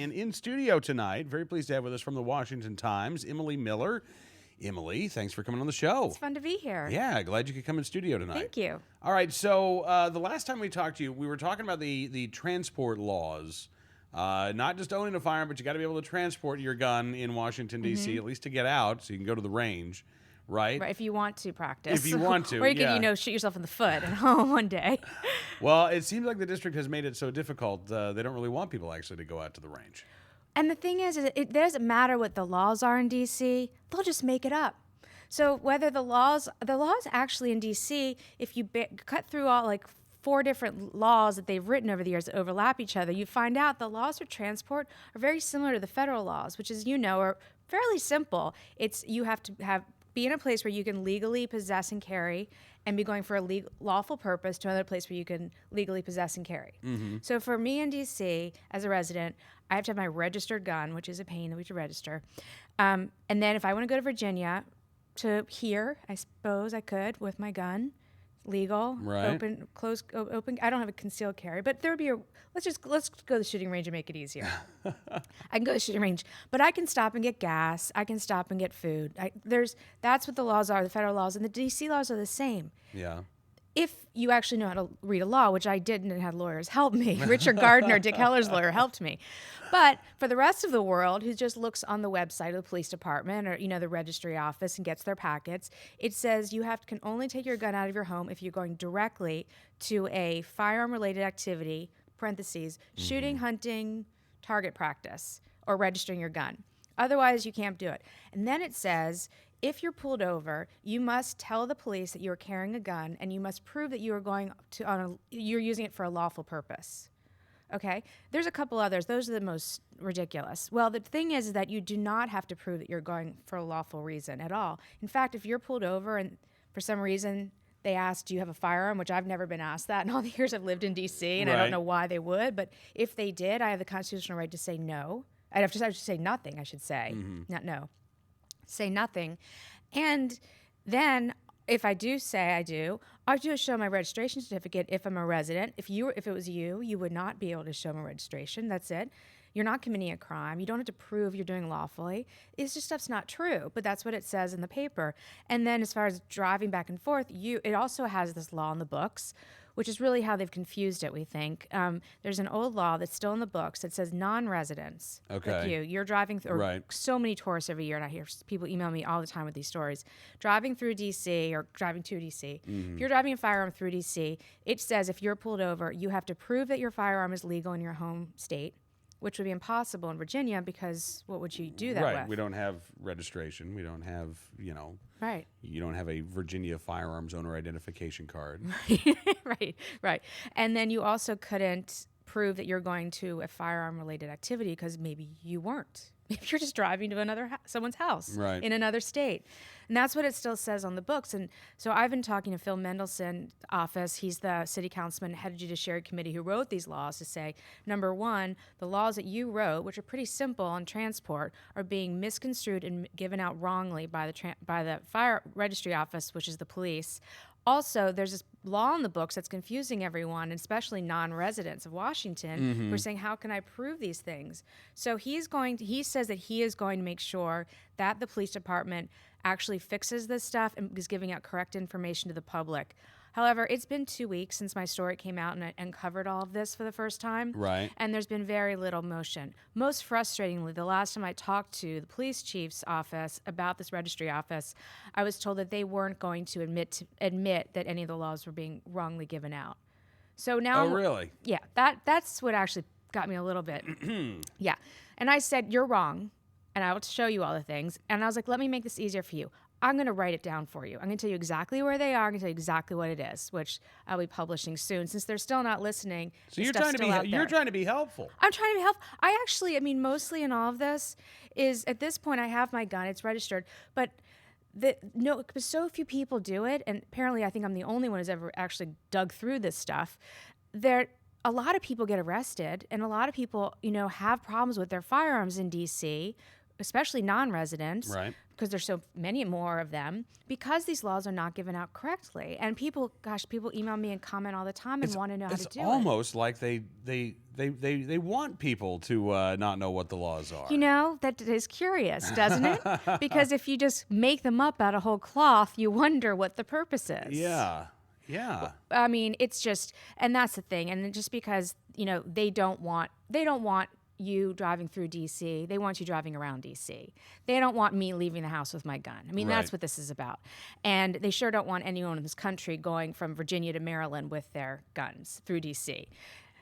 And in studio tonight, very pleased to have with us from the Washington Times, Emily Miller. Emily, thanks for coming on the show. It's fun to be here. Yeah, glad you could come in studio tonight. Thank you. All right, so the last time we talked to you, we were talking about the transport laws. Not just owning a firearm, but you got to be able to transport your gun in Washington, D.C., at least to get out so you can go to the range, right? Right, if you want to practice. If you want to, or you yeah. can, shoot yourself in the foot at home one day. Well, it seems like the district has made it so difficult, they don't really want people actually to go out to the range. And the thing is it doesn't matter what the laws are in D.C., they'll just make it up. So whether the laws actually in D.C., if you cut through all like 4 different laws that they've written over the years that overlap each other, you find out the laws for transport are very similar to the federal laws, which, as you know, are fairly simple. It's you have to be in a place where you can legally possess and carry and be going for a lawful purpose to another place where you can legally possess and carry. So for me in D.C., as a resident, I have to have my registered gun, which is a pain that we have to register. And then if I want to go to Virginia, to here, I suppose I could with my gun, legal, Right. open. I don't have a concealed carry, but there would be let's go to the shooting range and make it easier. I can go to the shooting range, but I can stop and get gas. I can stop and get food. That's what the laws are, the federal laws, and the DC laws are the same. Yeah. If you actually know how to read a law, which I didn't and had lawyers help me. Richard Gardner, Dick Heller's lawyer, helped me. But for the rest of the world who just looks on the website of the police department or, the registry office and gets their packets, it says you can only take your gun out of your home if you're going directly to a firearm-related activity, parentheses, shooting, hunting, target practice, or registering your gun. Otherwise, you can't do it. And then it says, if you're pulled over, you must tell the police that you are carrying a gun, and you must prove that you are you're using it for a lawful purpose. Okay? There's a couple others. Those are the most ridiculous. Well, the thing is that you do not have to prove that you're going for a lawful reason at all. In fact, if you're pulled over and for some reason they ask, do you have a firearm, which I've never been asked that in all the years I've lived in D.C., and I Right. don't know why they would, but if they did, I have the constitutional right to say no. I should say nothing, I should say, not no. Say nothing. And then if I do say I do, I do show my registration certificate if I'm a resident. If it was you, you would not be able to show my registration. That's it. You're not committing a crime. You don't have to prove you're doing lawfully. It's just stuff's not true, but that's what it says in the paper. And then as far as driving back and forth, it also has this law in the books, which is really how they've confused it, we think. There's an old law that's still in the books that says non-residents, Okay. like you're driving through, Right. so many tourists every year, and I hear people email me all the time with these stories. Driving through D.C. or driving to D.C., if you're driving a firearm through D.C., it says if you're pulled over, you have to prove that your firearm is legal in your home state, which would be impossible in Virginia because what would you do that Right. with? We don't have registration. We don't have, Right. you don't have a Virginia firearms owner identification card. Right. And then you also couldn't prove that you're going to a firearm-related activity because maybe you weren't. Maybe you're just driving to someone's house Right. in another state. And that's what it still says on the books. And so I've been talking to Phil Mendelson office. He's the city councilman, head of Judiciary Committee, who wrote these laws to say, number one, the laws that you wrote, which are pretty simple on transport, are being misconstrued and given out wrongly by the fire registry office, which is the police. Also, there's this law in the books that's confusing everyone, especially non-residents of Washington, who are saying, how can I prove these things? So he says that he is going to make sure that the police department actually fixes this stuff and is giving out correct information to the public. However, it's been 2 weeks since my story came out and I uncovered all of this for the first time. Right. And there's been very little motion. Most frustratingly, the last time I talked to the police chief's office about this registry office, I was told that they weren't going to admit that any of the laws were being wrongly given out. So now, Oh, really? yeah, that's what actually got me a little bit. Yeah. And I said, you're wrong, and I will show you all the things. And I was like, let me make this easier for you. I'm going to write it down for you. I'm going to tell you exactly where they are. I'm going to tell you exactly what it is, which I'll be publishing soon. Since they're still not listening, So you're trying to be helpful. I'm trying to be helpful. Mostly in all of this is at this point I have my gun. It's registered, but because so few people do it, and apparently I think I'm the only one who's ever actually dug through this stuff. A lot of people get arrested, and a lot of people, have problems with their firearms in D.C. especially non-residents, Right. because there's so many more of them, because these laws are not given out correctly. And people email me and comment all the time and want to know how to do It's almost like they want people to not know what the laws are. it. You know, that is curious, doesn't it? Because if you just make them up out of whole cloth, you wonder what the purpose is. Yeah. Yeah. I mean, it's just, and that's the thing. And just because, you know, they don't want you driving through DC. They want you driving around DC. They don't want me leaving the house with my gun. I mean, Right. that's what this is about. And they sure don't want anyone in this country going from Virginia to Maryland with their guns through DC.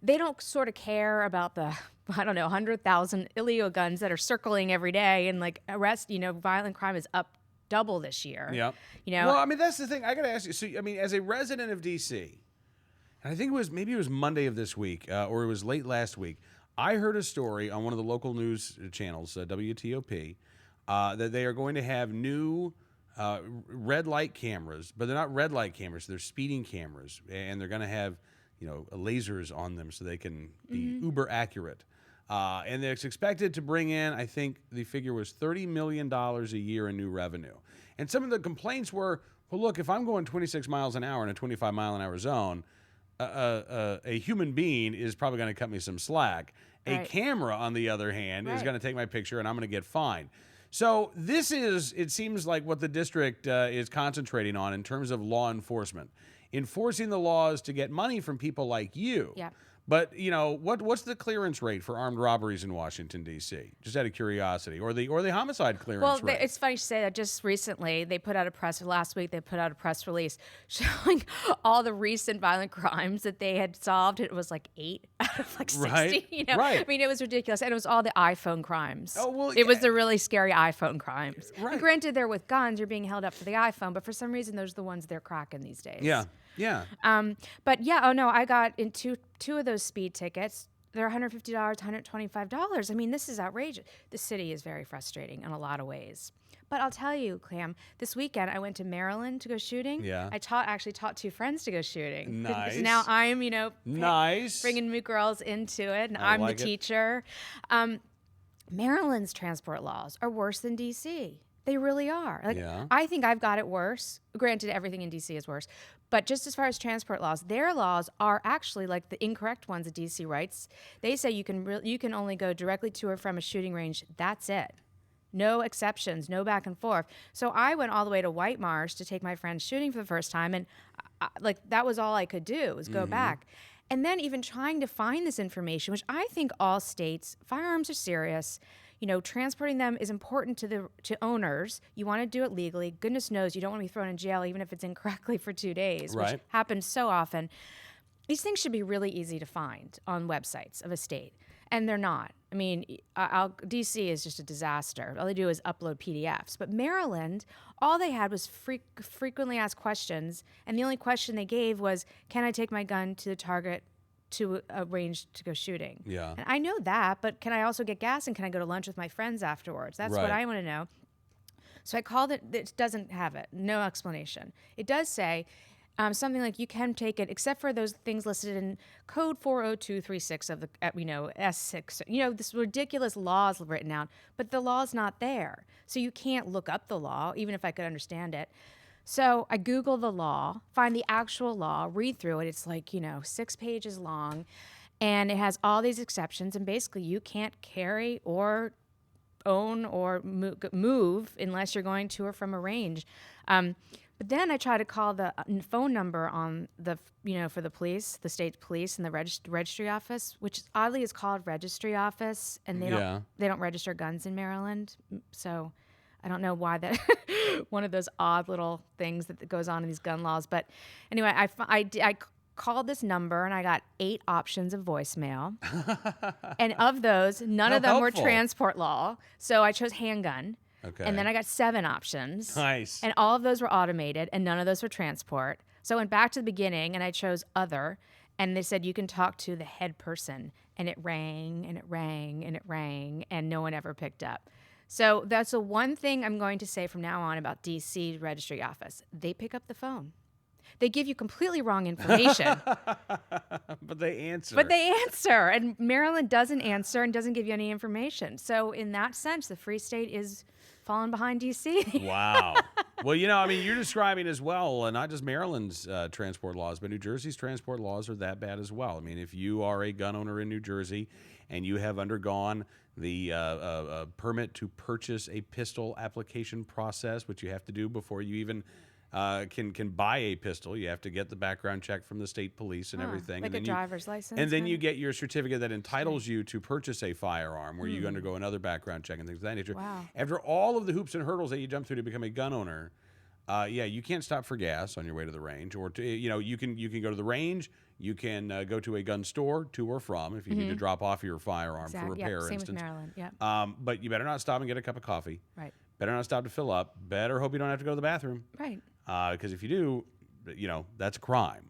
They don't sort of care about the, 100,000 illegal guns that are circling every day, and like violent crime is up double this year. Yeah. You know, Well, I mean, that's the thing. I got to ask you. So, I mean, as a resident of D.C., and I think maybe it was Monday of this week, or it was late last week, I heard a story on one of the local news channels, WTOP, that they are going to have new red light cameras, but they're not red light cameras; they're speeding cameras, and they're going to have lasers on them so they can be uber accurate. And it's expected to bring in, I think the figure was $30 million a year in new revenue. And some of the complaints were, well, look, if I'm going 26 miles an hour in a 25 mile an hour zone, a human being is probably going to cut me some slack. Right. A camera, on the other hand, is Right. going to take my picture and I'm going to get fined. So this is, it seems like, what the district is concentrating on in terms of law enforcement. Enforcing the laws to get money from people like you. Yeah. But, what's the clearance rate for armed robberies in Washington, D.C.? Just out of curiosity. Or the homicide clearance rate. It's funny you say that. Just recently, last week, they put out a press release showing all the recent violent crimes that they had solved. It was like 8 out of like 60. Right. Right. Right. I mean, it was ridiculous. And it was all the iPhone crimes. Oh, well, it was yeah. the really scary iPhone crimes. Right. And granted, they're with guns. You're being held up for the iPhone. But for some reason, those are the ones they're cracking these days. Yeah. Yeah. But yeah, oh no, I got in two of those speed tickets. They're $150, $125. I mean, this is outrageous. The city is very frustrating in a lot of ways. But I'll tell you, Cam, this weekend I went to Maryland to go shooting. Yeah. I actually taught 2 friends to go shooting. Nice. So now I'm, Nice. bringing new girls into it, and I I'm like the it. teacher. Maryland's transport laws are worse than DC. They really are. Like, Yeah. I think I've got it worse. Granted, everything in DC is worse. But just as far as transport laws, their laws are actually like the incorrect ones that DC writes. They say you can only go directly to or from a shooting range. That's it. No exceptions, no back and forth. So I went all the way to White Marsh to take my friend shooting for the first time, and that was all I could do was go back. And then even trying to find this information, which I think all states, firearms are serious. Transporting them is important to owners. You want to do it legally. Goodness knows you don't want to be thrown in jail even if it's incorrectly for 2 days, which Right. happens so often. These things should be really easy to find on websites of a state, and they're not. I mean, DC is just a disaster. All they do is upload PDFs. But Maryland, all they had was frequently asked questions, and the only question they gave was, can I take my gun to the target to a range to go shooting? Yeah. And I know that, but can I also get gas, and can I go to lunch with my friends afterwards? That's what Right. I want to know. So I called it. It doesn't have it. No explanation. It does say something like you can take it, except for those things listed in Code 40236 of the S6. This ridiculous laws written out, but the law's not there, so you can't look up the law, even if I could understand it. So I Google the law, find the actual law, read through it. It's like 6 pages long, and it has all these exceptions. And basically, you can't carry or own or move unless you're going to or from a range. But then I try to call the phone number on the for the police, the state police, and the registry office, which oddly is called registry office, and they don't register guns in Maryland. So I don't know why that one of those odd little things that goes on in these gun laws. But anyway, I called this number and I got 8 options of voicemail, and of those, none of them were helpful. transport law. So I chose handgun. Okay. And then I got 7 options. Nice. And all of those were automated, and none of those were transport. So I went back to the beginning, and I chose other, and they said you can talk to the head person. And it rang, and it rang, and it rang, and no one ever picked up. So that's the one thing I'm going to say from now on about DC registry office. They pick up the phone. They give you completely wrong information. But they answer. But they answer, and Maryland doesn't answer and doesn't give you any information. So in that sense, the Free State is falling behind D.C. Wow. Well, I mean, you're describing as well, not just Maryland's transport laws, but New Jersey's transport laws are that bad as well. I mean, if you are a gun owner in New Jersey and you have undergone the permit to purchase a pistol application process, which you have to do before you even can buy a pistol. You have to get the background check from the state police and everything. Like and a then driver's license. And then kind you of? get your certificate that entitles you to purchase a firearm, where you undergo another background check and things of that nature. Wow. After all of the hoops and hurdles that you jump through to become a gun owner, you can't stop for gas on your way to the range, or you can go to the range. You can go to a gun store to or from if you need to drop off your firearm for repair, Same instance. with Maryland. Yeah. But you better not stop and get a cup of coffee. Right. Better not stop to fill up. Better hope you don't have to go to the bathroom. Right. Because if you do, that's a crime.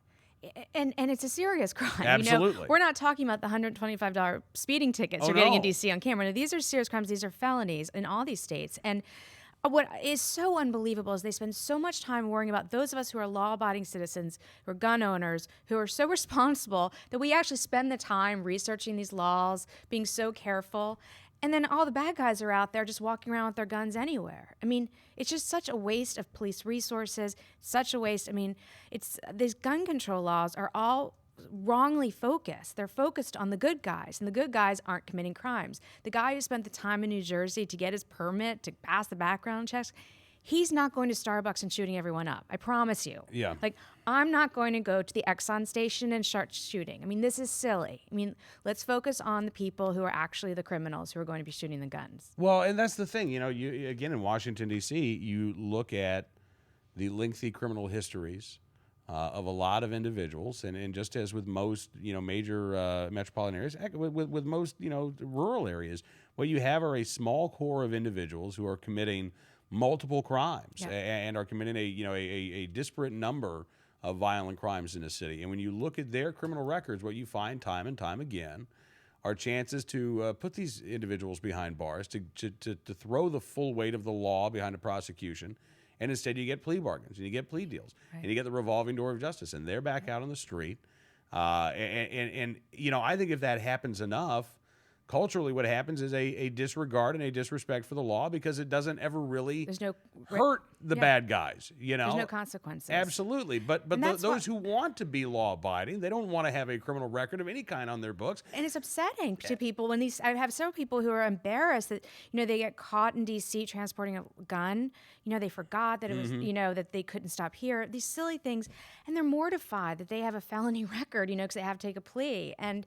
And it's a serious crime. Absolutely. We're not talking about the $125 speeding tickets you're getting in D.C. on camera. No, these are serious crimes. These are felonies in all these states. And what is so unbelievable is they spend so much time worrying about those of us who are law-abiding citizens, who are gun owners, who are so responsible that we actually spend the time researching these laws, being so careful. And then all the bad guys are out there just walking around with their guns anywhere. I mean, it's just such a waste of police resources, such a waste. I mean, these gun control laws are all wrongly focused. They're focused on the good guys, and the good guys aren't committing crimes. The guy who spent the time in New Jersey to get his permit, to pass the background checks, he's not going to Starbucks and shooting everyone up. I promise you. Yeah. Like, I'm not going to go to the Exxon station and start shooting. I mean, this is silly. I mean, let's focus on the people who are actually the criminals who are going to be shooting the guns. Well, and that's the thing. You again in Washington, D.C., you look at the lengthy criminal histories of a lot of individuals, and just as with most major metropolitan areas, with most rural areas, what you have are a small core of individuals who are committing multiple crimes and are committing a disparate number of violent crimes in the city. And when you look at their criminal records, what you find time and time again are chances to put these individuals behind bars, to throw the full weight of the law behind a prosecution. And instead you get plea bargains and you get plea deals and you get the revolving door of justice, and they're back out on the street. And I think if that happens enough, culturally what happens is a disregard and a disrespect for the law, because it doesn't ever really hurt the bad guys. There's no consequences. Absolutely. But those who want to be law-abiding, they don't want to have a criminal record of any kind on their books. And it's upsetting to people when I have several people who are embarrassed that, they get caught in D.C. transporting a gun. They forgot that it was, that they couldn't stop here. These silly things. And they're mortified that they have a felony record, because they have to take a plea. And,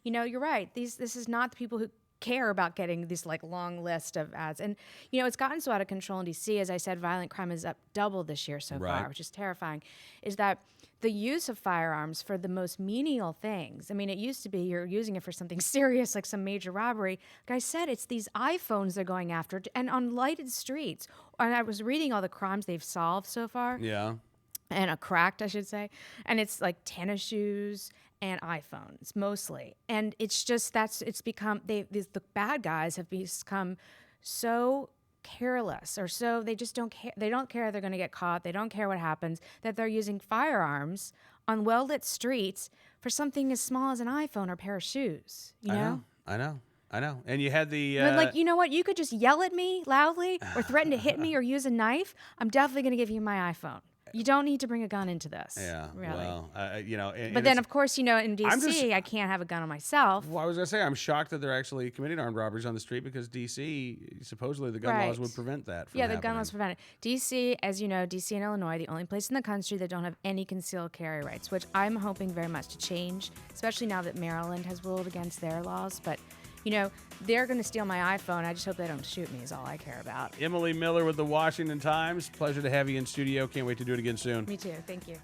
you're right. This is not the people who care about getting this long list of ads. And, it's gotten so out of control in D.C. As I said, violent crime is up double this year so far, which is terrifying, is that the use of firearms for the most menial things. I mean, it used to be you're using it for something serious, like some major robbery. Like I said, it's these iPhones they're going after, and on lighted streets. And I was reading all the crimes they've solved so far. Yeah. And cracked, I should say. And it's like tennis shoes and iPhones mostly. And it's just it's become the bad guys have become so careless, or so they just don't care. They don't care they're going to get caught. They don't care what happens, that they're using firearms on well-lit streets for something as small as an iPhone or a pair of shoes. I know. And you had the... But you know what? You could just yell at me loudly or threaten to hit me or use a knife. I'm definitely going to give you my iPhone. You don't need to bring a gun into this. Yeah, really. Well, but then, of course, in D.C., I can't have a gun on myself. Well, I was going to say, I'm shocked that they're actually committing armed robberies on the street, because D.C., supposedly the gun laws would prevent that from happening. The gun laws prevent it. D.C., as you know, D.C. and Illinois, the only place in the country that don't have any concealed carry rights, which I'm hoping very much to change, especially now that Maryland has ruled against their laws. But they're going to steal my iPhone. I just hope they don't shoot me is all I care about. Emily Miller with the Washington Times. Pleasure to have you in studio. Can't wait to do it again soon. Me too. Thank you.